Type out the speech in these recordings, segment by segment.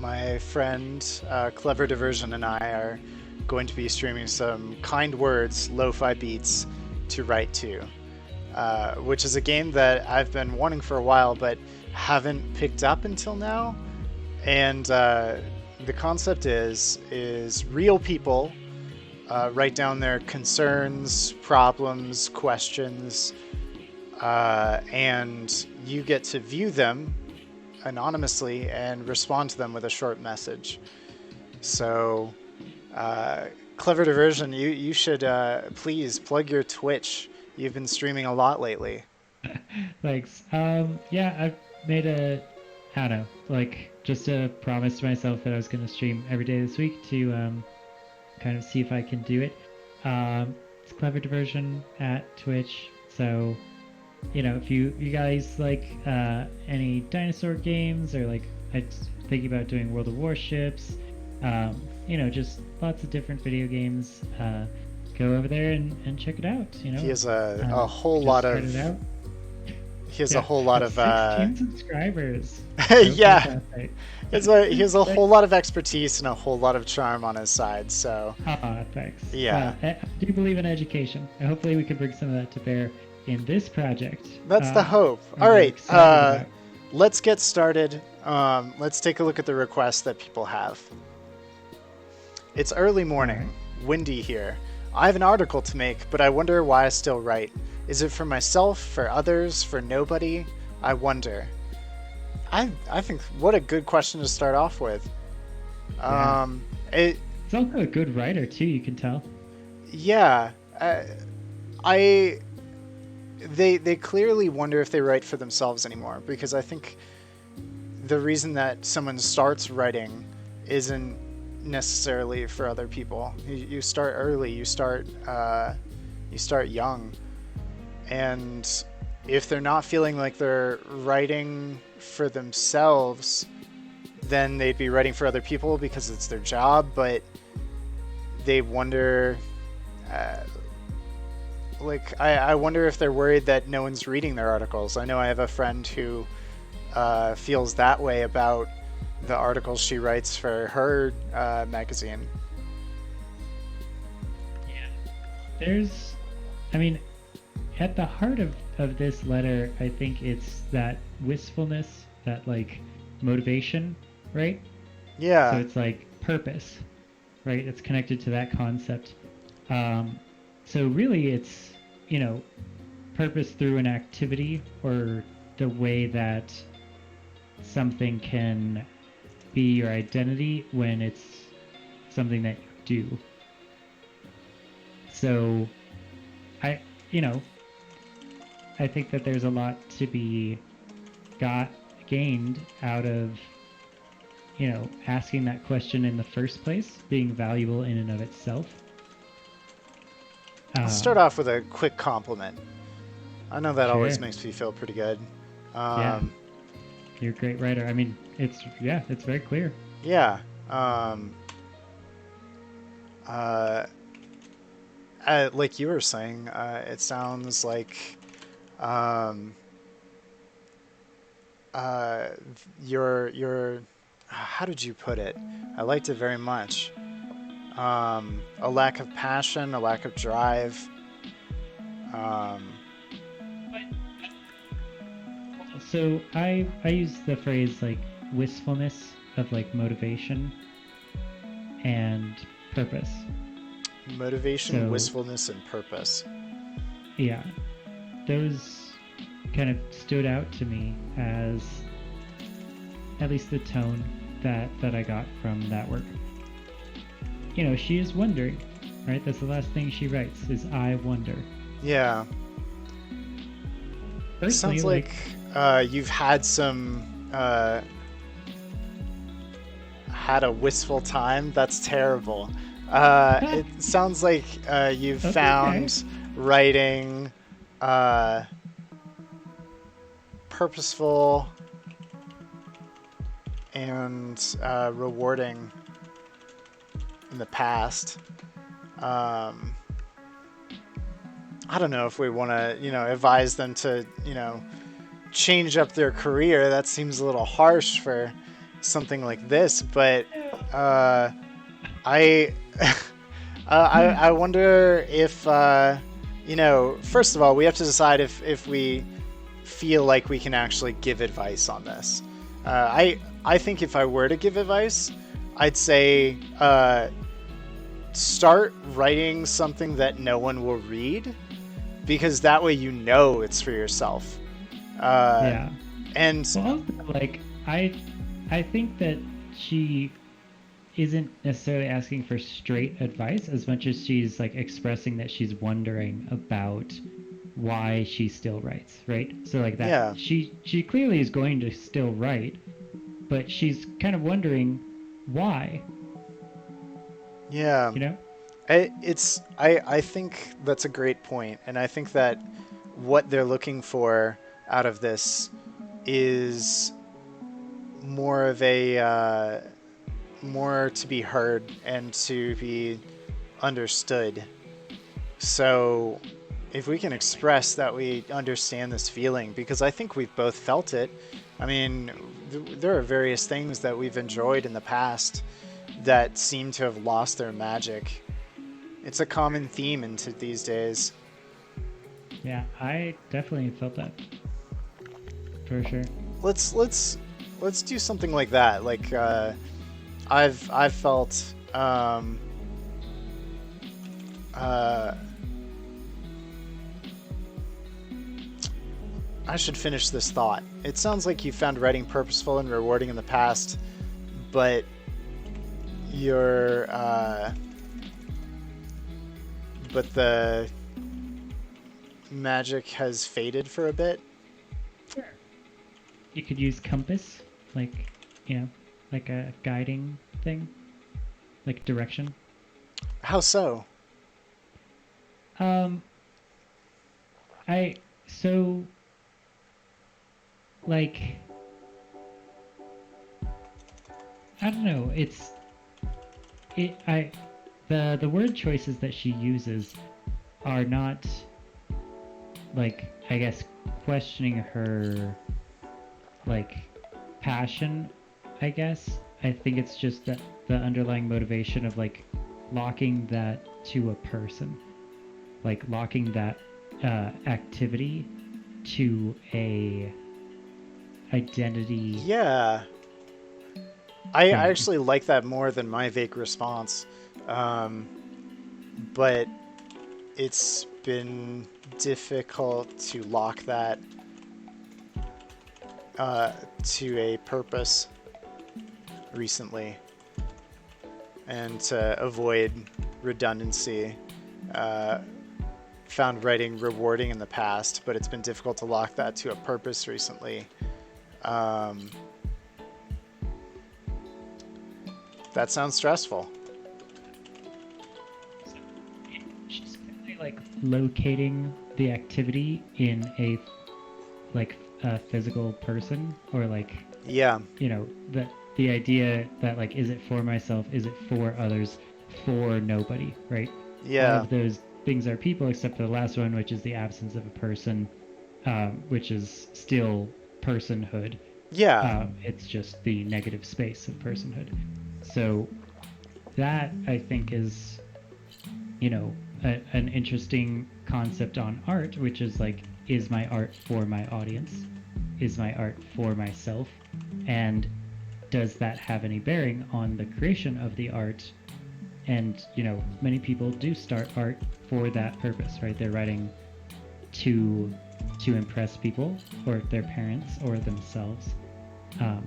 my friend Clever Diversion and I are going to be streaming some kind words, lo-fi beats to write to, which is a game that I've been wanting for a while but haven't picked up until now. And the concept is real people write down their concerns, problems, questions, and you get to view them anonymously and respond to them with a short message. So, Clever Diversion, you should please plug your Twitch. You've been streaming a lot lately. Thanks. Yeah, I've made I don't know, like just a promise to myself that I was going to stream every day this week to kind of see if I can do it. It's Clever Diversion at Twitch. So, if you guys like any dinosaur games or like I'm thinking about doing World of Warships, just lots of different video games. Go over there and check it out. He has a whole just lot try of it out. he has a Yeah, whole lot it's of 16 subscribers. So yeah. fantastic. He has a whole lot of expertise and a whole lot of charm on his side. So Ah, thanks. yeah, I do believe in education. And hopefully we can bring some of that to bear in this project. that's the hope. I'm All really right, excited about. let's get started. Let's take a look at the requests that people have. It's early morning, windy here. I have an article to make, but I wonder why I still write. Is it for myself, for others, for nobody? I wonder. I think what a good question to start off with. Yeah. It It's also a good writer too, you can tell. yeah, I they clearly wonder if they write for themselves anymore because I think the reason that someone starts writing isn't necessarily for other people. You start early, you start young, and if they're not feeling like they're writing for themselves, then they'd be writing for other people because it's their job. But they wonder, uh, I wonder if they're worried that no one's reading their articles. I know I have a friend who feels that way about the articles she writes for her magazine. Yeah. There's, I mean, at the heart of this letter, I think it's that wistfulness, that like motivation, right? So Yeah, it's like purpose, right? It's connected to that concept. Um, so really, it's purpose through an activity or the way that something can be your identity when it's something that you do. So I, you know, I think that there's a lot to be got gained out of asking that question in the first place, being valuable in and of itself. I'll start Um, off with a quick compliment. I know that always sure. makes me feel pretty good. Yeah, Um, you're a great writer. I mean, it's very clear. yeah. Um, uh, like you were saying, it sounds like um, uh, your how did you put it? I liked it very much. A lack of passion, a lack of drive. Um, So I use the phrase like wistfulness of like motivation and purpose. Motivation, So wistfulness, and purpose. yeah, those kind of stood out to me as at least the tone that I got from that work. She is wondering, right? That's the last thing she writes is I wonder. Yeah. Personally, Sounds like like you've had had a wistful time. That's terrible. It sounds like you've that's okay. found writing uh, purposeful and rewarding in the past. Um, I don't know if we want to, advise them to, change up their career. That seems a little harsh for something like this, but I I wonder if first of all, we have to decide if we feel like we can actually give advice on this. I think if I were to give advice, I'd say start writing something that no one will read, because that way you know it's for yourself. Uh, Yeah. and Well, also, like I think that she isn't necessarily asking for straight advice as much as she's like expressing that she's wondering about why she still writes, right? So like that yeah, she clearly is going to still write, but she's kind of wondering why, yeah. you know? I think that's a great point, and I think that what they're looking for out of this is more of a more to be heard and to be understood. So if we can express that we understand this feeling, because I think we've both felt it. I mean, there are various things that we've enjoyed in the past that seem to have lost their magic. It's a common theme into these days. Yeah, I definitely felt that for sure. Let's do something like that. Like I've felt uh, I should finish this thought. It sounds like you found writing purposeful and rewarding in the past, but your but the magic has faded for a bit. Sure. You could use compass, like, you know, like a guiding thing, like direction. How so? Um, I so like I don't know. It I the word choices that she uses are not like I guess questioning her like passion, I guess. I think it's just that the underlying motivation of like locking that to a person, like locking that activity to a identity Yeah, I thing. actually like that more than my vague response. Um, but it's been difficult to lock that uh, to a purpose recently, and to avoid redundancy. Uh, Found writing rewarding in the past, but it's been difficult to lock that to a purpose recently. Um, that sounds stressful. She's clearly like locating the activity in a like a physical person or like Yeah, the idea that like is it for myself, is it for others, for nobody, right? All yeah, of those things are people except for the last one, which is the absence of a person, which is still personhood. yeah, It's just the negative space of personhood. So that I think is an interesting concept on art, which is like, is my art for my audience? Is my art for myself? And does that have any bearing on the creation of the art? And many people do start art for that purpose, right? They're writing to impress people or their parents or themselves. Um,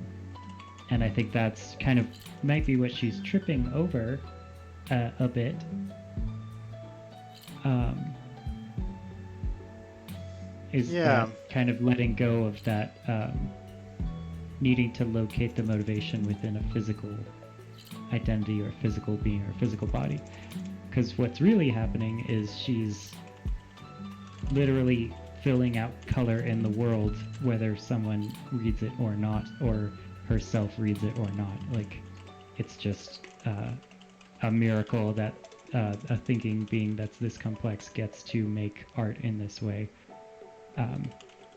and I think that's kind of might be what she's tripping over a bit. Um, is yeah, that kind of letting go of that needing to locate the motivation within a physical identity or physical being or physical body. Because what's really happening is she's literally filling out color in the world, whether someone reads it or not, or herself reads it or not. Like, it's just a miracle that a thinking being that's this complex gets to make art in this way.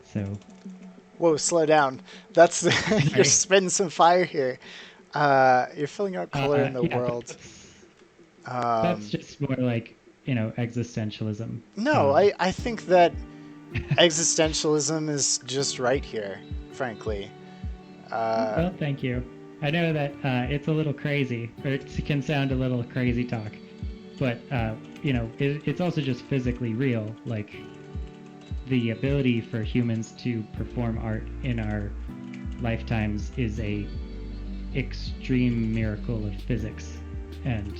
So Whoa, slow down. That's you're Sorry. spitting some fire here. You're filling out color in the Yeah, but world. that's Um, just more like, existentialism. no, I think that existentialism is just right here, frankly. Uh, Well, thank you. I know that it's a little crazy, or it can sound a little crazy talk, but it's also just physically real. Like the ability for humans to perform art in our lifetimes is a extreme miracle of physics and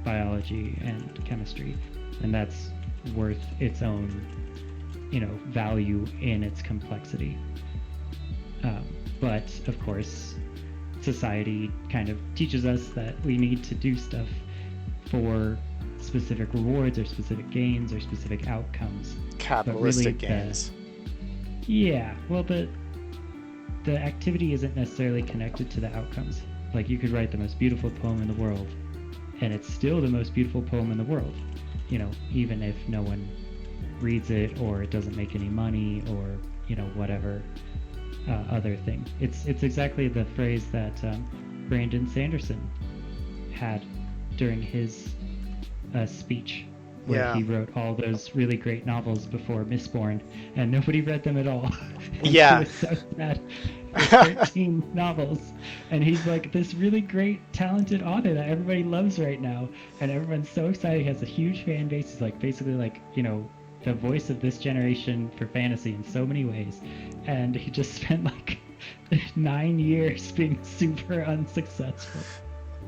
biology and chemistry, and that's worth its own, value in its complexity. Um, but of course, society kind of teaches us that we need to do stuff for specific rewards or specific gains or specific outcomes. capitalistic really gains. Yeah, well, the activity isn't necessarily connected to the outcomes. Like you could write the most beautiful poem in the world, and it's still the most beautiful poem in the world. Even if no one reads it or it doesn't make any money or whatever other thing. It's exactly the phrase that Brandon Sanderson had during his speech, where Yeah. he wrote all those really great novels before Mistborn, and nobody read them at all. And Yeah. he was so sad for 13 novels, and he's like this really great, talented author that everybody loves right now, and everyone's so excited. He has a huge fan base. He's like basically like the voice of this generation for fantasy in so many ways, and he just spent like 9 years being super unsuccessful.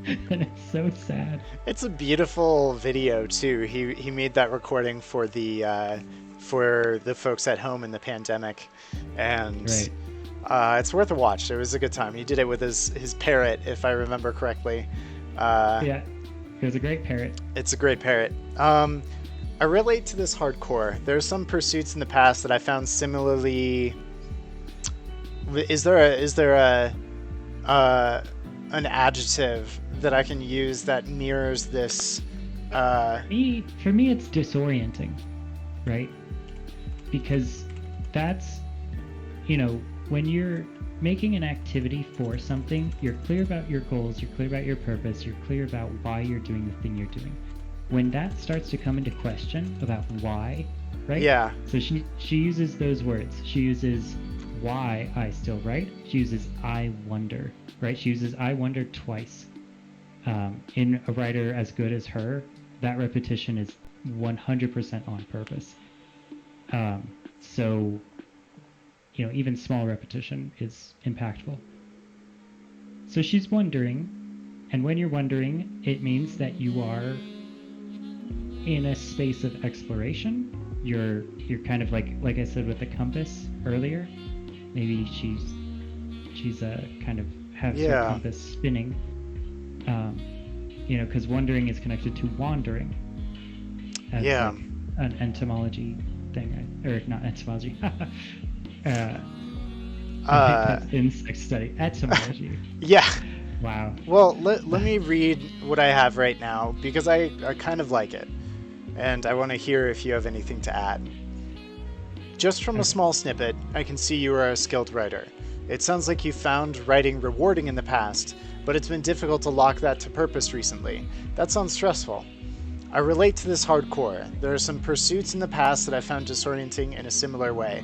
And it's so sad. It's a beautiful video too. He made that recording for the folks at home in the pandemic, and Right. it's worth a watch. It was a good time. He did it with his parrot, if I remember correctly. Yeah, it was a great parrot. It's a great parrot. I relate to this hardcore. There are some pursuits in the past that I found similarly. Is there an adjective that I can use that mirrors this? For me, it's disorienting, right? Because that's, when you're making an activity for something, you're clear about your goals, you're clear about your purpose, you're clear about why you're doing the thing you're doing. When that starts to come into question about why, right? Yeah. So she uses those words. She uses why I still write. She uses I wonder, right? She uses I wonder twice. In a writer as good as her, that repetition is 100% on purpose. So, even small repetition is impactful. So she's wondering, and when you're wondering, it means that you are in a space of exploration. You're kind of like I said with the compass earlier. Maybe she's kind of has her compass spinning. Because wondering is connected to wandering. As like an entomology thing, or not entomology. Insect study, etymology. Yeah. Wow. Well, let me read what I have right now because I kind of like it, and I want to hear if you have anything to add. Just from a small snippet, I can see you are a skilled writer. It sounds like you found writing rewarding in the past, but it's been difficult to lock that to purpose recently. That sounds stressful. I relate to this hardcore. There are some pursuits in the past that I found disorienting in a similar way.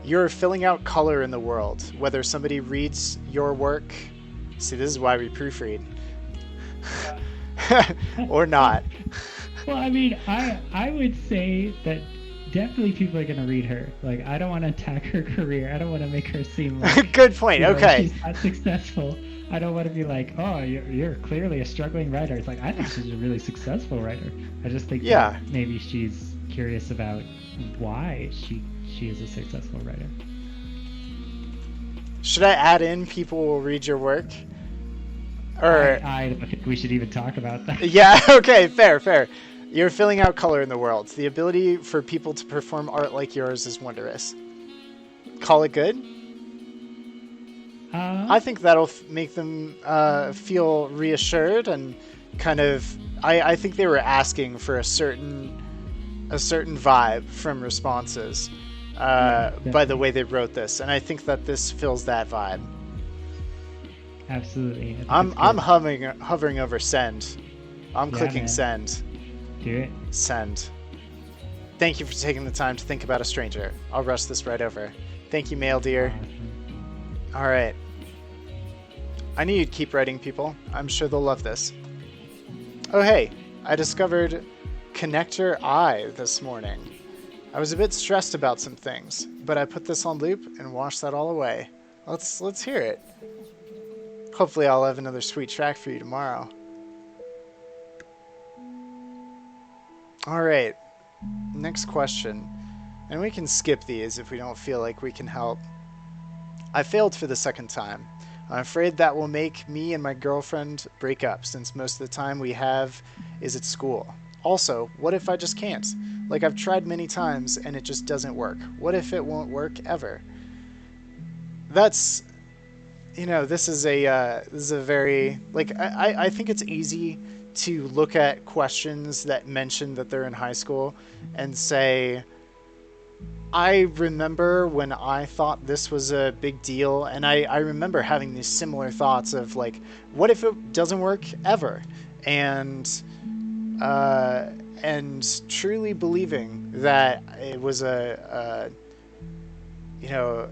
You're filling out color in the world, whether somebody reads your work. See, this is why we proofread. Or not. Well, I mean, I would say that definitely people are going to read her. Like, I don't want to attack her career. I don't want to make her seem like Good point. Okay. she's not successful. I don't want to be like, oh, you're clearly a struggling writer. It's like, I think she's a really successful writer. I just think that maybe she's curious about why she is a successful writer. Should I add in people will read your work? Or I don't think we should even talk about that. yeah, okay, fair. You're filling out color in the world. The ability for people to perform art like yours is wondrous. Call it good? I think that'll make them feel reassured and kind of. I think they were asking for a certain vibe from responses, by the definitely. way they wrote this, and I think that this fills that vibe. Absolutely. I think I'm it's I'm good. hovering over send. I'm Yeah, clicking man. send. Do it. Send. Thank you for taking the time to think about a stranger. I'll rush this right over. Thank you, Mail Deer. Awesome. All right. I knew you'd keep writing, people. I'm sure they'll love this. Oh, hey. I discovered Connector I this morning. I was a bit stressed about some things, but I put this on loop and washed that all away. Let's hear it. Hopefully I'll have another sweet track for you tomorrow. All right. Next question. And we can skip these if we don't feel like we can help. I failed for the second time. I'm afraid that will make me and my girlfriend break up since most of the time we have is at school. Also, what if I just can't? Like I've tried many times and it just doesn't work. What if it won't work ever? That's this is a very I think it's easy to look at questions that mention that they're in high school and say I remember when I thought this was a big deal, and I remember having these similar thoughts of like, what if it doesn't work ever? And uh, and truly believing that it was you know,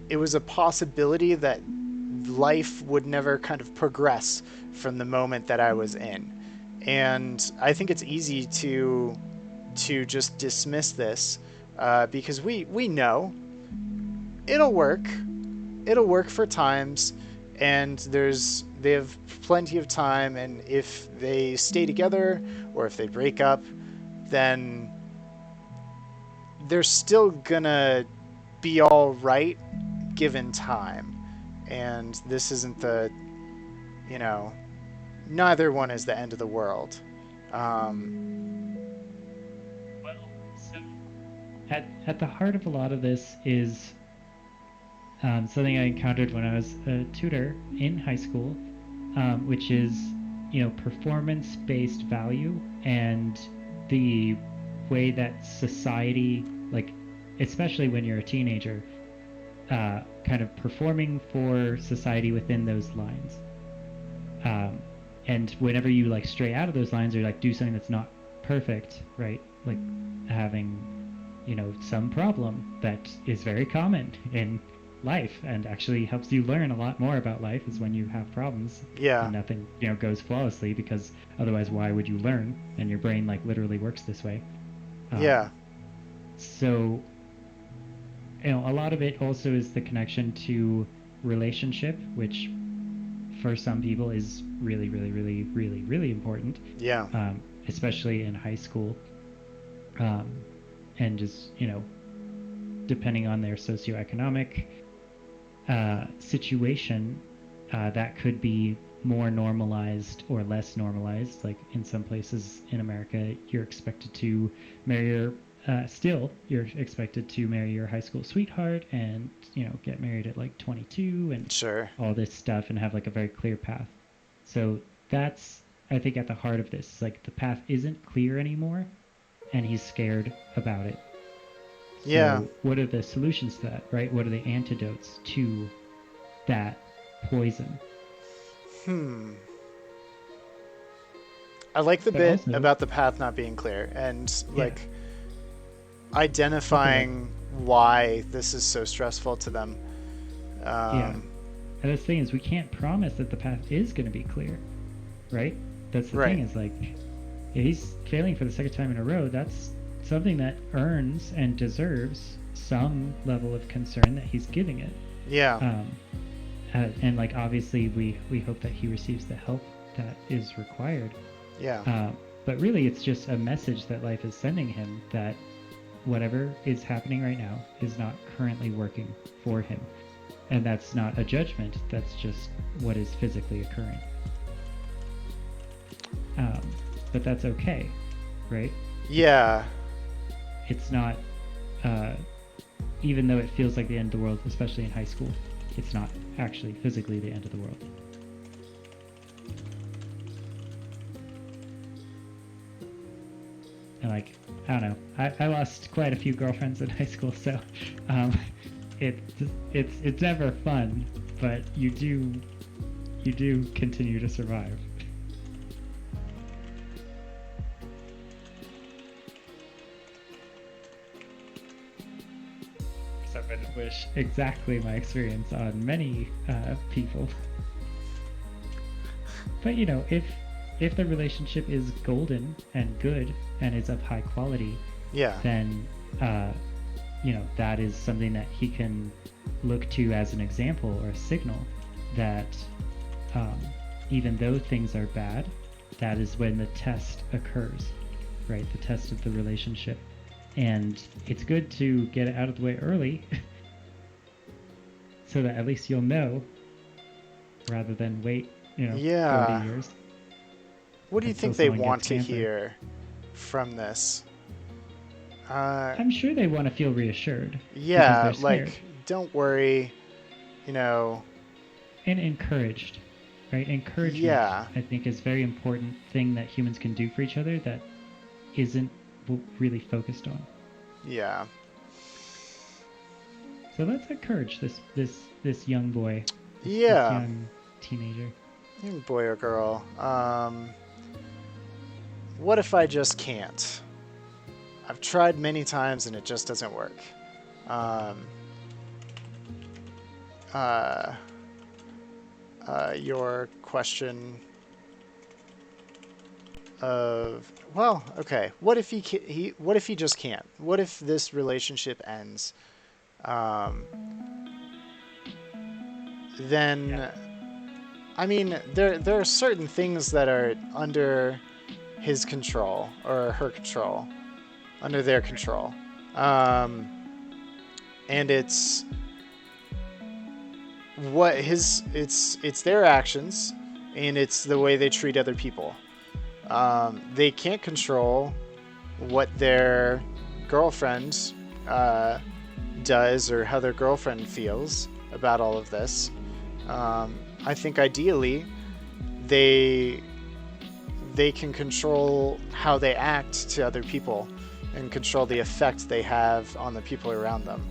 it was a possibility that life would never kind of progress from the moment that I was in. And I think it's easy to just dismiss this because we know it'll work. It'll work for times, and they have plenty of time. And if they stay together or if they break up, then they're still gonna be all right given time. And this isn't the you know neither one is the end of the world. Um, Well, so at the heart of a lot of this is something I encountered when I was a tutor in high school, which is, performance-based value and the way that society, like, especially when you're a teenager, kind of performing for society within those lines. Um, and whenever you like stray out of those lines or like do something that's not perfect, right? Like having, some problem that is very common in life and actually helps you learn a lot more about life is when you have problems yeah, and nothing, goes flawlessly, because otherwise why would you learn? And your brain like literally works this way. yeah, Um, so, a lot of it also is the connection to relationship, which for some people is really, really, really, really, really important, yeah, especially in high school. Um, and just, depending on their socioeconomic situation, that could be more normalized or less normalized. Like in some places in America, you're expected to marry still, you're expected to marry your high school sweetheart and, get married at like 22 and sure. all this stuff and have like a very clear path. So that's, I think, at the heart of this. Like the path isn't clear anymore and he's scared about it. Yeah. So what are the solutions to that, right? What are the antidotes to that poison? Hmm. I like the But bit also, about the path not being clear and yeah, like also like, identifying why this is so stressful to them. yeah. Um, And the thing is, we can't promise that the path is going to be clear, right? That's the right. thing, is like, if he's failing for the second time in a row, that's something that earns and deserves some level of concern that he's giving it. Yeah. Um, and like obviously we hope that he receives the help that is required. Yeah. But really, it's just a message that life is sending him that whatever is happening right now is not currently working for him. And that's not a judgment, that's just what is physically occurring. Um, but that's okay, right? Yeah. It's not, uh, even though it feels like the end of the world, especially in high school, it's not actually physically the end of the world. And like, I don't know, I lost quite a few girlfriends in high school, so it it's never fun, but you do continue to survive. So I would wish exactly my experience on many people. But you know, if the relationship is golden and good and is of high quality, Yeah. then you know, that is something that he can look to as an example or a signal that even though things are bad, that is when the test occurs, right? The test of the relationship. And it's good to get it out of the way early so that at least you'll know rather than wait, you know, Yeah. 40 years. What do you until think they someone want gets to pampered. hear from this? I'm sure they want to feel reassured because Yeah, they're scared like, don't worry, you know, and encouraged, right? Encouragement, yeah, I think, is a very important thing that humans can do for each other that isn't really focused on. yeah. So let's encourage this young boy, this Yeah, young teenager. boy or girl. What if I just can't? I've tried many times and it just doesn't work. Um, uh, your question of, well, okay, what if what if he just can't? What if this relationship ends? Um, then Yeah. I mean, there are certain things that are under his control or her control, under their control, um, and it's their actions, and it's the way they treat other people. They can't control what their girlfriend uh, does or how their girlfriend feels about all of this. I think ideally they they can control how they act to other people and control the effect they have on the people around them.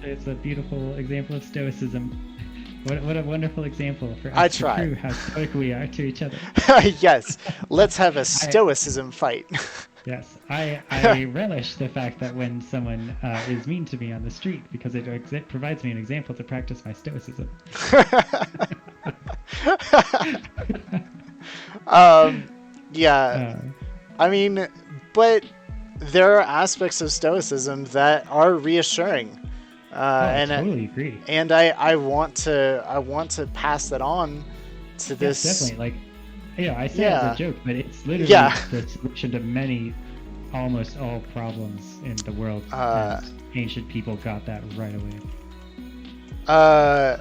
It's a beautiful example of stoicism. What a wonderful example for I us to try. prove how stoic we are to each other. Yes, let's have a I stoicism fight. Yes, I relish the fact that when someone is mean to me on the street because it provides me an example to practice my stoicism. um, yeah, Uh, I mean, but there are aspects of stoicism that are reassuring, oh, I and totally agree. I want to pass that on to Yes, this. definitely. Like, you know, I say it as Yeah, a joke, but it's literally yeah. the solution to many, almost all problems in the world, Uh, and ancient people got that right away.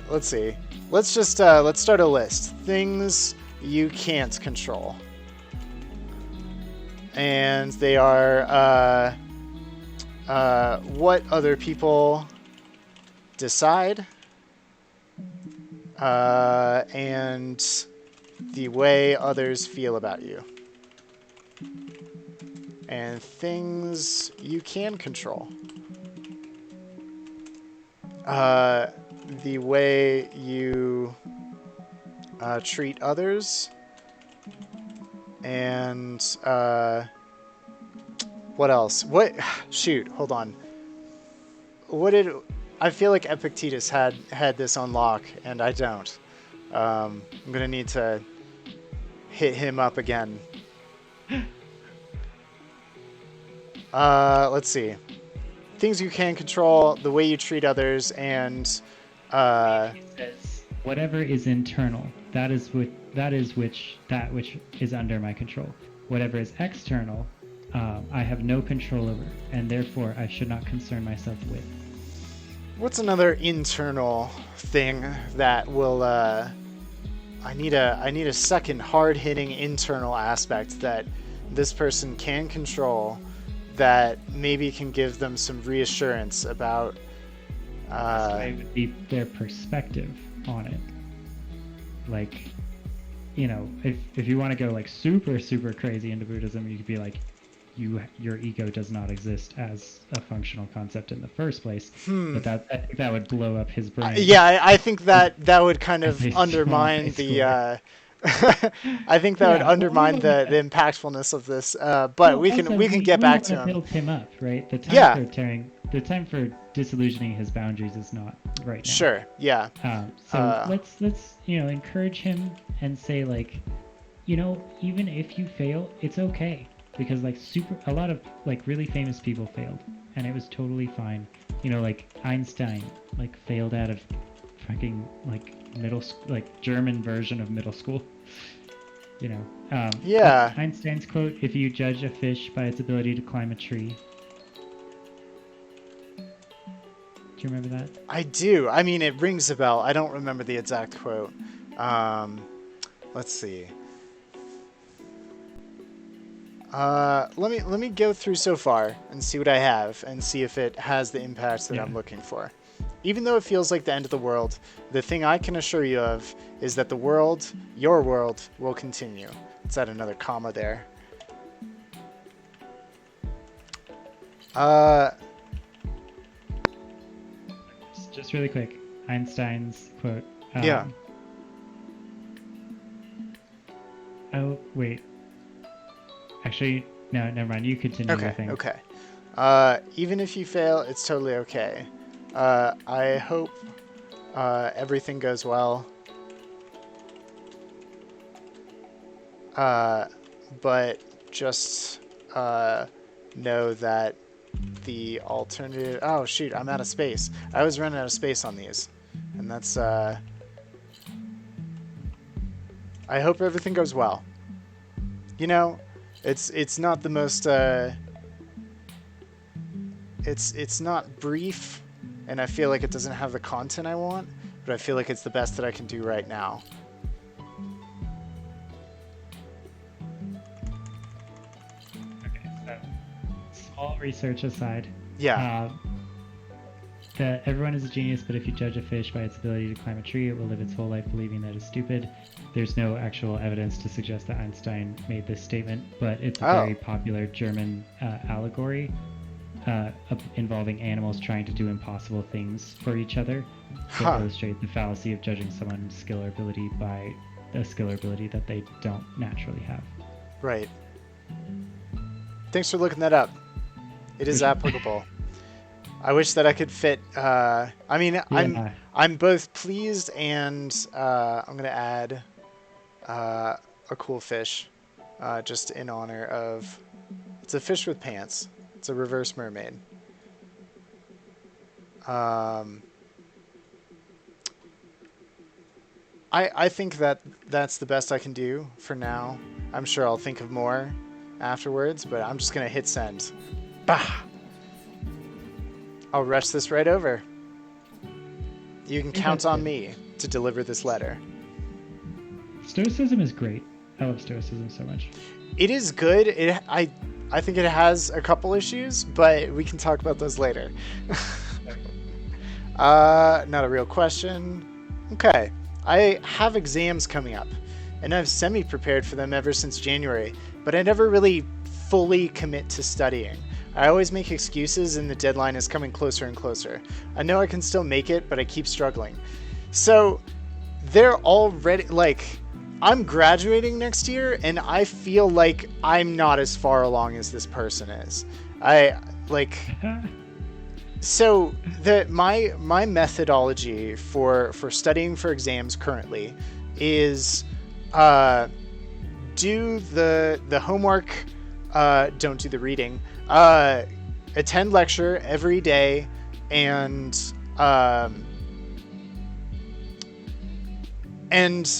let's see. Let's just let's start a list. Things you can't control, and they are what other people decide, and the way others feel about you. And things you can control. The way you treat others, and what else? What? Shoot, hold on. What did? I feel like Epictetus had this on lock, and I don't. I'm gonna need to hit him up again. Let's see. Things you can control, the way you treat others, and He says, whatever is internal, that which is under my control. Whatever is external, I have no control over, and therefore I should not concern myself with. what's another internal thing that will I need a second hard-hitting internal aspect that this person can control that maybe can give them some reassurance about It would be their perspective on it. Like, you know, if you want to go like super crazy into Buddhism, you could be like, your ego does not exist as a functional concept in the first place. Hmm. But I think that would blow up his brain. Yeah, I think that would kind As of a strong undermine high the. schooler. I think that would Yeah, well, we undermine want the to. impactfulness of this. But Well, also we can get we back want to to him. build him up, right? Yeah, The time for disillusioning his boundaries is not right now. sure. Yeah. So let's encourage him and say like, even if you fail, it's okay, because like a lot of like really famous people failed and it was totally fine. Like Einstein like failed out of fucking like middle school, like German version of middle school. Yeah. Einstein's quote: "If you judge a fish by its ability to climb a tree." Do you remember that? I do. I mean, it rings a bell. I don't remember the exact quote. Let's see. Let me go through so far and see what I have and see if it has the impact that I'm looking for. Even though it feels like the end of the world, the thing I can assure you of is that your world, will continue. Let's add another comma there. Just really quick, Einstein's quote. Yeah. Oh, wait. Actually, no, never mind. You continue your thing. Okay. Even if you fail, it's totally okay. I hope everything goes well. But just know that the alternative... Oh, shoot, I'm out of space. I was running out of space on these. And that's... I hope everything goes well. It's not the most... It's not brief, and I feel like it doesn't have the content I want, but I feel like it's the best that I can do right now. Okay, so small research aside. Yeah. That everyone is a genius, but if you judge a fish by its ability to climb a tree, it will live its whole life believing that it's stupid. There's no actual evidence to suggest that Einstein made this statement, but it's a very popular German allegory involving animals trying to do impossible things for each other to illustrate the fallacy of judging someone's skill or ability by a skill or ability that they don't naturally have. Right. Thanks for looking that up. It is applicable. I wish that I could fit. I'm both pleased and I'm gonna add a cool fish, just in honor of. It's a fish with pants. It's a reverse mermaid. I think that's the best I can do for now. I'm sure I'll think of more afterwards, but I'm just gonna hit send. Bah! I'll rush this right over. You can count on me to deliver this letter. Stoicism is great. I love Stoicism so much. It is good. I think it has a couple issues, but we can talk about those later. Not a real question. Okay. I have exams coming up, and I've semi-prepared for them ever since January, but I never really fully commit to studying. I always make excuses and the deadline is coming closer and closer. I know I can still make it, but I keep struggling. So they're already, I'm graduating next year and I feel like I'm not as far along as this person is. So my methodology for studying for exams currently is do the homework, don't do the reading, attend lecture every day, and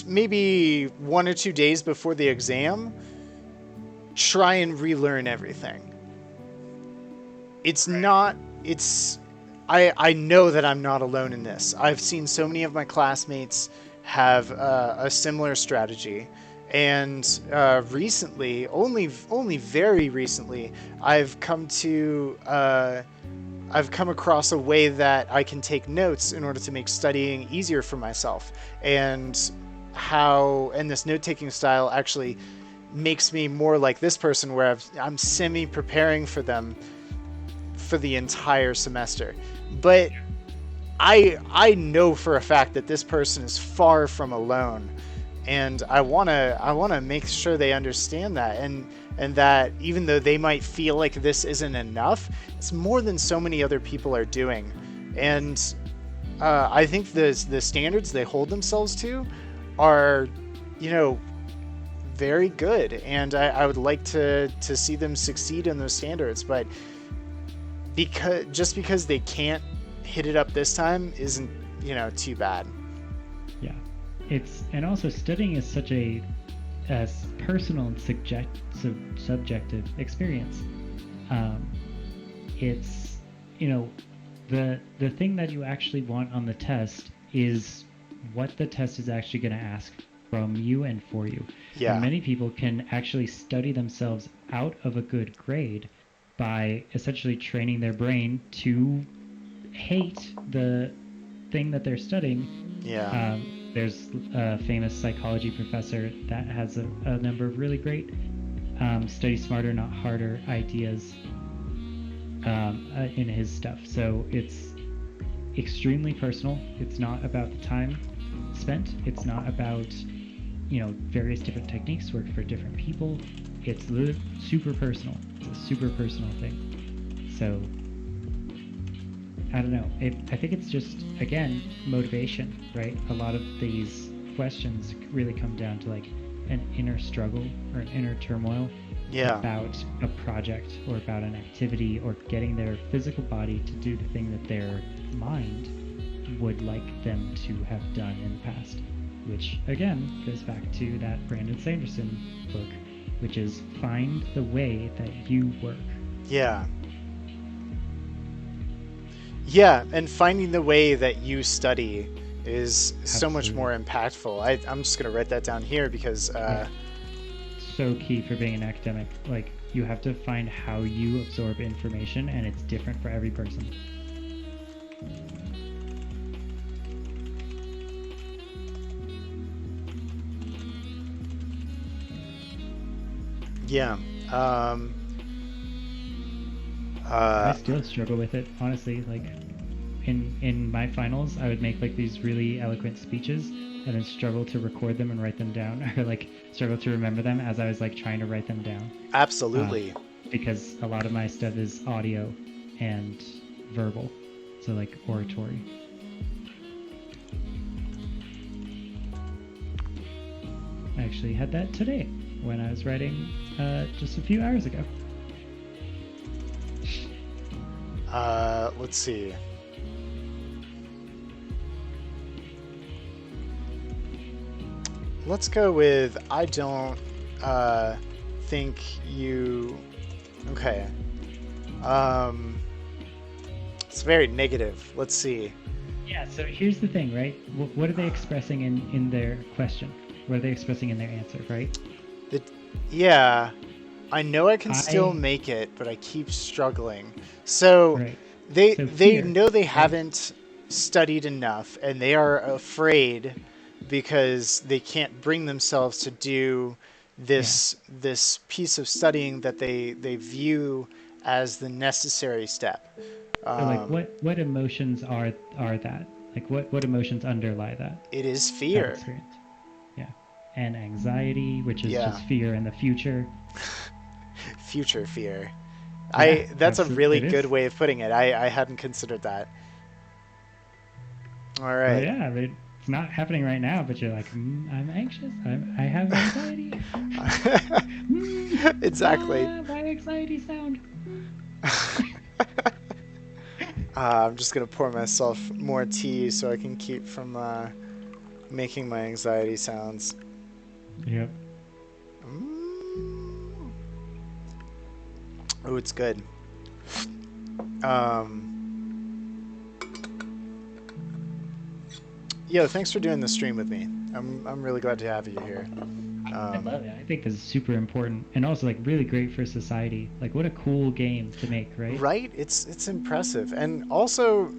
maybe 1 or 2 days before the exam, try and relearn everything. I know that I'm not alone in this. I've seen so many of my classmates have a similar strategy. And recently, only very recently, I've come across a way that I can take notes in order to make studying easier for myself, and this note-taking style actually makes me more like this person where I'm semi preparing for them for the entire semester. But I know for a fact that this person is far from alone, and I wanna make sure they understand that, and that even though they might feel like this isn't enough, it's more than so many other people are doing. And I think the standards they hold themselves to are, you know, very good, and I would like to see them succeed in those standards. But because they can't hit it up this time isn't, too bad. Yeah, and also studying is such a personal and subjective experience. It's the thing that you actually want on the test is what the test is actually going to ask from you and for you. Yeah. And many people can actually study themselves out of a good grade by essentially training their brain to hate the thing that they're studying. Yeah. There's a famous psychology professor that has a number of really great study smarter, not harder ideas in his stuff. So it's extremely personal. It's not about the time spent. It's not about various different techniques work for different people. It's super personal. It's a super personal thing. So I don't know. I think it's just, again, motivation, right? A lot of these questions really come down to like an inner struggle or an inner turmoil about a project or about an activity or getting their physical body to do the thing that their mind would like them to have done in the past. Which, again, goes back to that Brandon Sanderson book, which is find the way that you work. Yeah. Yeah, and finding the way that you study is so much more impactful. I'm just going to write that down here because... So key for being an academic. Like, you have to find how you absorb information, and it's different for every person. Yeah. I still struggle with it, honestly. Like, in my finals, I would make like these really eloquent speeches and then struggle to record them and write them down, or like struggle to remember them as I was like trying to write them down. Absolutely. Because a lot of my stuff is audio and verbal, so like oratory. I actually had that today when I was writing just a few hours ago. Let's see. Let's go with I don't think you... Okay. It's very negative. Let's see. Yeah, so here's the thing, right? What are they expressing in their question? What are they expressing in their answer, right? Yeah. I know I can still make it, but I keep struggling. So right. they know they haven't studied enough, and they are afraid because they can't bring themselves to do this piece of studying that they view as the necessary step. So like what emotions are that? Like what emotions underlie that? It is fear. That experience. Yeah. And anxiety, which is just fear in the future. Future fear. Yeah, that's a really good way of putting it. I hadn't considered that. All right. Well, yeah, but it's not happening right now, but you're like, I'm anxious. I have anxiety. Exactly. My anxiety sound. I'm just going to pour myself more tea so I can keep from making my anxiety sounds. Yep. Oh, it's good. Yo, thanks for doing the stream with me. I'm really glad to have you here. I love it. I think this is super important and also like really great for society. Like what a cool game to make, right? Right? It's impressive. And also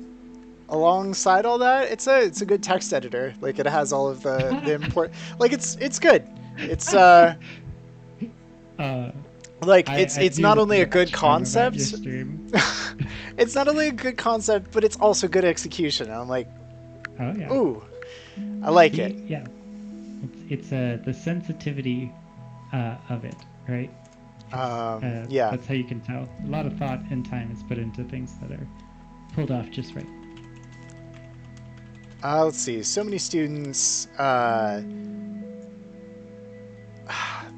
alongside all that, it's a good text editor. Like it has all of the important, like it's good. It's Uh, Like I it's do not love only a that good charm about your concept, stream. it's not only a good concept, but it's also good execution. And I'm like, Oh yeah. ooh, I like it. See, yeah, it's the sensitivity of it, right? It's Yeah. that's how you can tell. A lot of thought and time is put into things that are pulled off just right. Let's see. So many students.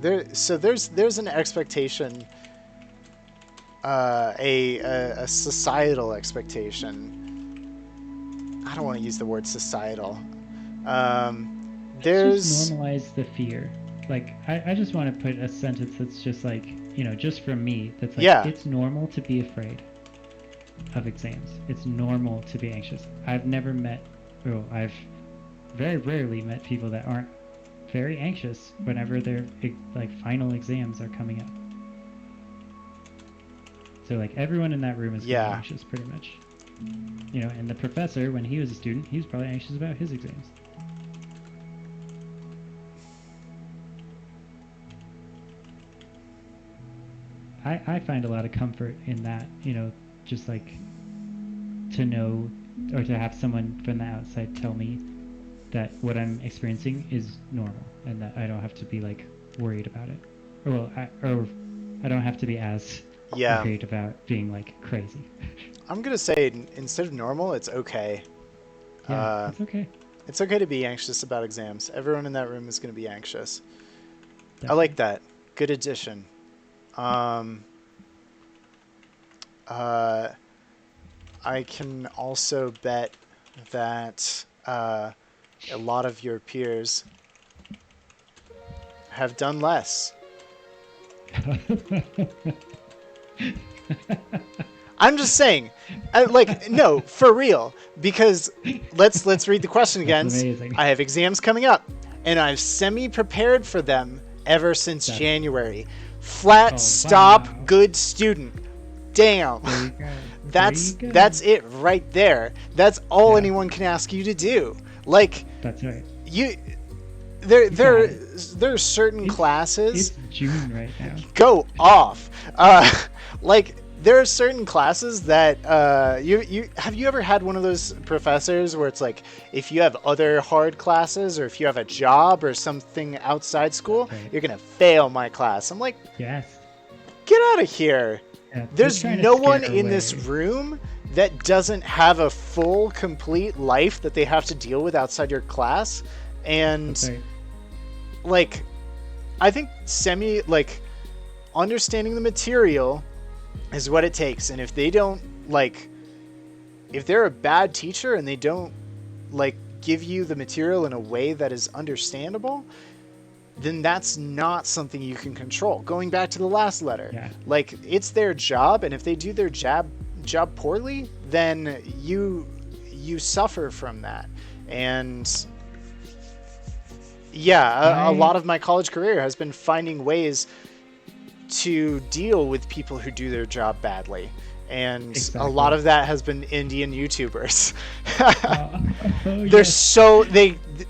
There's an expectation, a societal expectation. I don't want to use the word societal. Let's just There's normalize the fear. Like, I just want to put a sentence that's just like, just from me, that's like, yeah, it's normal to be afraid of exams. It's normal to be anxious. I've very rarely met people that aren't very anxious whenever their like final exams are coming up. So like everyone in that room is going to be yeah. anxious pretty much. And the professor, when he was a student, he was probably anxious about his exams. I find a lot of comfort in that, just like to know or to have someone from the outside tell me that what I'm experiencing is normal and that I don't have to be like worried about it. Or I don't have to be as Yeah. worried about being like crazy. I'm gonna say instead of normal, it's okay. Yeah, Uh, it's okay. it's okay to be anxious about exams. Everyone in that room is gonna be anxious. I like Definitely. that. Good addition. Um, uh, I can also bet that a lot of your peers have done less. I'm just saying, like no, for real. Because let's read the question That's again. amazing. I have exams coming up, and I've semi-prepared for them ever since That's January. Flat oh stop, wow. good student. Damn. There you go. There you That's go. it right there. That's all Yeah, anyone can ask you to do. Like that's right. you there You got it. there are certain It's classes it's June right now. go off. Like there are certain classes that you have you ever had one of those professors where it's like if you have other hard classes or if you have a job or something outside school, That's right. you're gonna fail my class. I'm like, Yes. get out of here. Yeah, they're There's trying to no scare one in this away. room that doesn't have a full, complete life that they have to deal with outside your class. And That's right. like, I think understanding the material is what it takes. And if they don't like, if they're a bad teacher and they don't like give you the material in a way that is understandable, then that's not something you can control. Going back to the last letter, Yeah. like it's their job, and if they do their job poorly, then you suffer from that. And yeah, a I lot of my college career has been finding ways to deal with people who do their job badly. And a lot exactly. of that has been Indian YouTubers. Uh, oh They're yes. so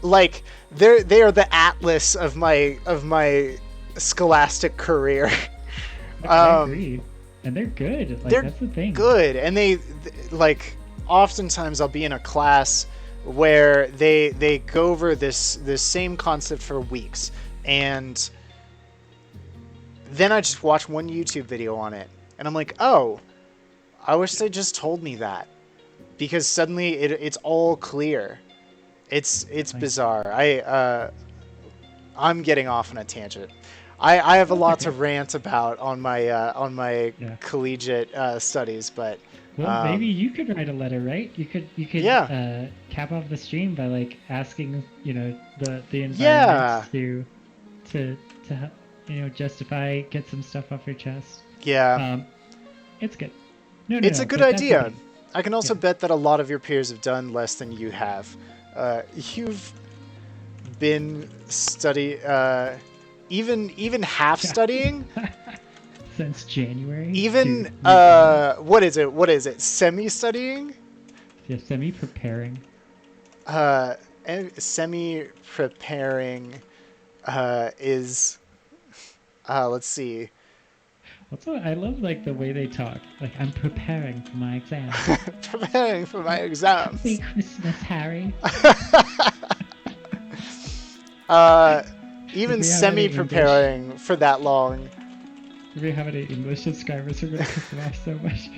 like they are the atlas of my scholastic career. I um, agree. And they're good. Like they're that's the thing. good, and they like oftentimes I'll be in a class where they go over this same concept for weeks, and then I just watch one YouTube video on it, and I'm like, oh, I wish they just told me that because suddenly it's all clear. It's Like bizarre. I'm getting off on a tangent. I have a that's lot to okay. rant about on my Yeah. collegiate studies, but Well, maybe um, you could write a letter, right? You could yeah, cap off the stream by like asking, the environment yeah, to justify, get some stuff off your chest. yeah. Um, it's good. No, no, It's a no, good but that's the idea. thing. I can also Yeah. bet that a lot of your peers have done less than you have. You've been even half Yeah. studying, Since January to even now. what is it semi studying, Yeah, semi preparing. and semi preparing is Let's see. Also, I love like the way they talk. Like, I'm preparing for my exams. Preparing for my Happy exams. Christmas, Harry. uh, If even we have any English, semi-preparing for that long. if we have any English subscribers, we're gonna piss them off so much.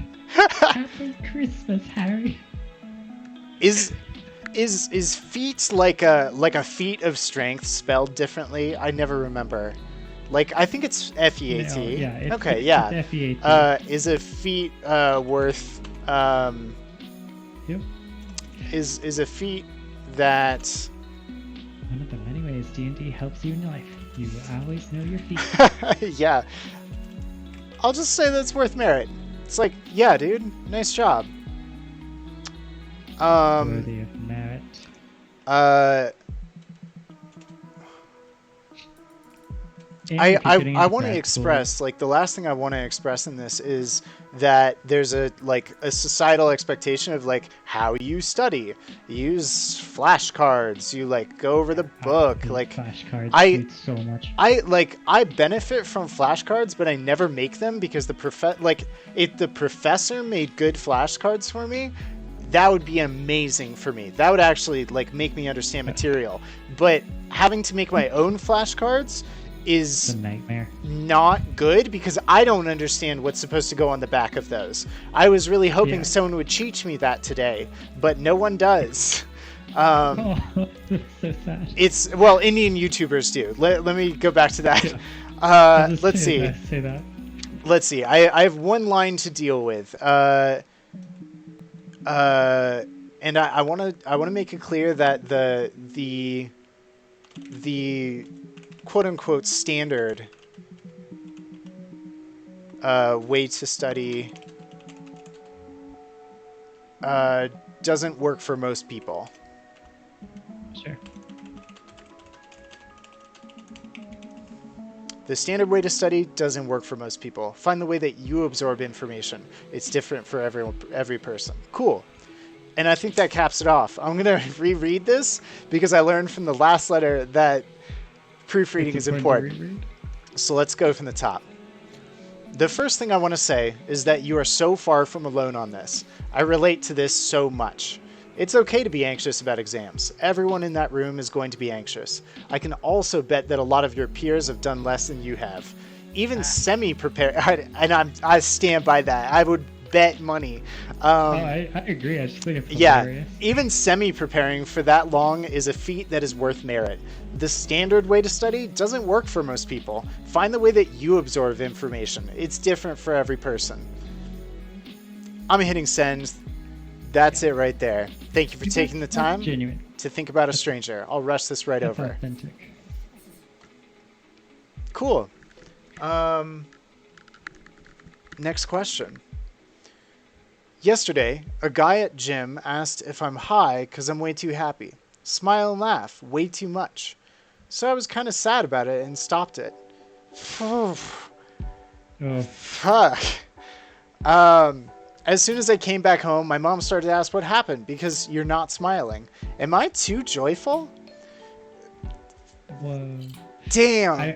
Happy Christmas, Harry. Is is feat like a feat of strength spelled differently? I never remember. Like I think it's No, FEAT. yeah, Okay, it's yeah. FEAT. Is a feat worth Yep. is a feat that One of the many ways D&D helps you in life. You will always know your feet. yeah. I'll just say that's worth merit. It's like, yeah, dude, nice job. Worthy of merit. Uh And if you're getting I into want to grad express like the last thing I want to express in this is that there's a societal expectation of like how you study. You use flashcards, you like go over the school, I book. hate Like flashcards, I dude, so much. I benefit from flashcards, but I never make them because if the professor made good flashcards for me, that would be amazing for me. That would actually like make me understand material. But having to make my own flashcards It's is a nightmare. not good because I don't understand what's supposed to go on the back of those. I was really hoping Yeah. someone would teach me that today, but no one does. Oh, that's so sad. It's well, Indian YouTubers do. Let me go back to that. Yeah. I'll just Let's see. say that. Let's see. I have one line to deal with. And I want to make it clear that the quote unquote standard way to study doesn't work for most people. Sure. The standard way to study doesn't work for most people. Find the way that you absorb information. It's different for every person. Cool. And I think that caps it off. I'm going to reread this because I learned from the last letter that proofreading is important. So let's go from the top. The first thing I want to say is that you are so far from alone on this. I relate to this so much. It's okay to be anxious about exams. Everyone in that room is going to be anxious. I can also bet that a lot of your peers have done less than you have. Even semi-prepared, and I stand by that. I would bet money. I agree. I just think it's Yeah, hilarious. even semi-preparing for that long is a feat that is worth merit. The standard way to study doesn't work for most people. Find the way that you absorb information. It's different for every person. I'm hitting send. That's it right there. Thank you for taking the time Genuine. to think about a stranger. I'll rush this right That's over. authentic. Cool. Next question. Yesterday, a guy at gym asked if I'm high because I'm way too happy. Smile and laugh way too much. So I was kind of sad about it and stopped it. Oh, Fuck. As soon as I came back home, my mom started to ask what happened because you're not smiling. Am I too joyful? whoa. Damn.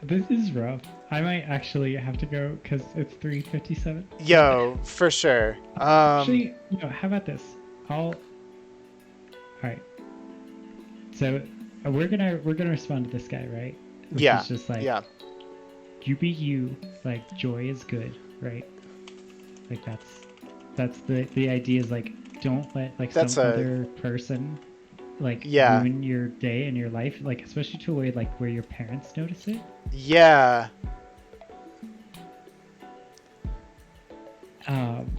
This is rough. I might actually have to go because it's 3:57. Yo, for sure. Actually, how about this? All right. So we're gonna respond to this guy, right? Which Yeah. is just like, Yeah. you be you. Like, joy is good, right? Like that's the idea is like, don't let like That's some a- other person like Yeah. ruin your day and your life, like especially to a way like where your parents notice it. Yeah.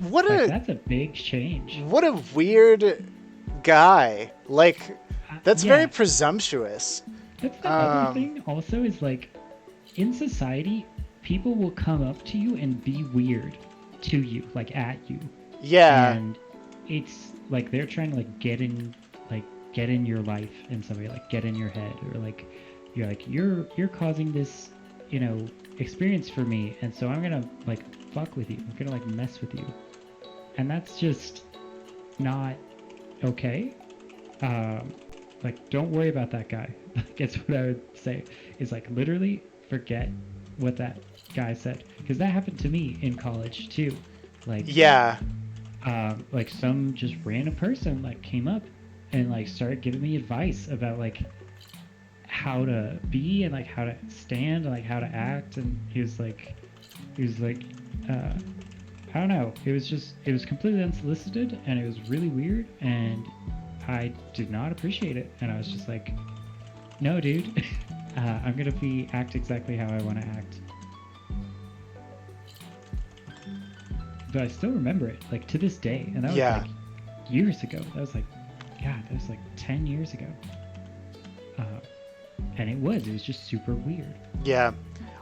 What Like, a that's a big change. what a weird guy. Like that's Yeah. very presumptuous. That's the other Um, thing also is like, in society, people will come up to you and be weird to you, like at you. Yeah. And it's like they're trying to like get in your life in some way, like get in your head, or like you're causing this, experience for me, and so I'm gonna like fuck with you. I'm gonna like mess with you. And that's just not okay. Like, don't worry about that guy. That's what I would say, is like literally forget what that guy said, because that happened to me in college too. Like, Yeah. like some just random person like came up and like started giving me advice about like how to be and like how to stand and like how to act, and he was like I don't know, it was completely unsolicited and it was really weird, and I did not appreciate it, and I was just like, no dude, I'm gonna act exactly how I want to act. But I still remember it like to this day, and that was Yeah. like years ago. That was like, God, that was like 10 years ago. And it was just super weird. Yeah.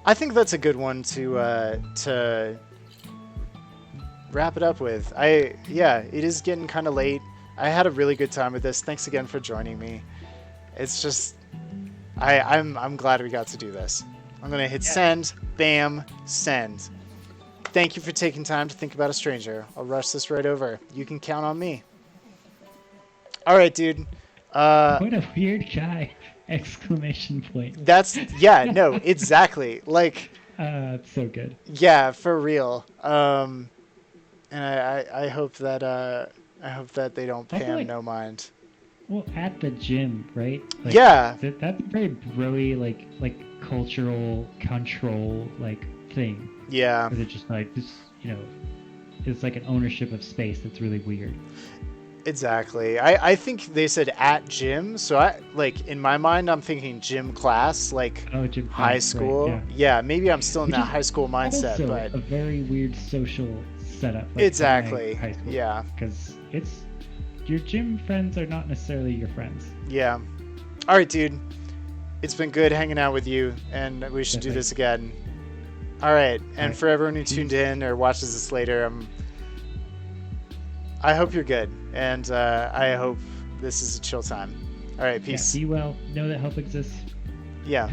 I think that's a good one to wrap it up with. Yeah, it is getting kind of late. I had a really good time with this. Thanks again for joining me. It's just I'm glad we got to do this. I'm gonna hit send, bam, send. Thank you for taking time to think about a stranger. I'll rush this right over. You can count on me. All right, dude. What a weird guy! Exclamation point. Yeah, no, exactly. Like, It's so good. yeah, for real. And I hope that they don't pay Also, him like, no mind. well, at the gym, right? Like, Yeah. That's a very broy, like cultural control like thing. Yeah. Where they're just like this, it's like an ownership of space that's really weird. Exactly. I think they said at gym, so I like in my mind I'm thinking gym class, like Oh, gym high class, school. right, Yeah, maybe I'm still in Which that is high school mindset, also but a very weird social setup. Like, exactly. High school, Yeah. because your gym friends are not necessarily your friends. Yeah. All right, dude. It's been good hanging out with you, and we should do Definitely. this again. All right, and right. for everyone who tuned in or watches this later, I hope you're good, and I hope this is a chill time. All right, peace. Yeah, be well. Know that help exists. Yeah.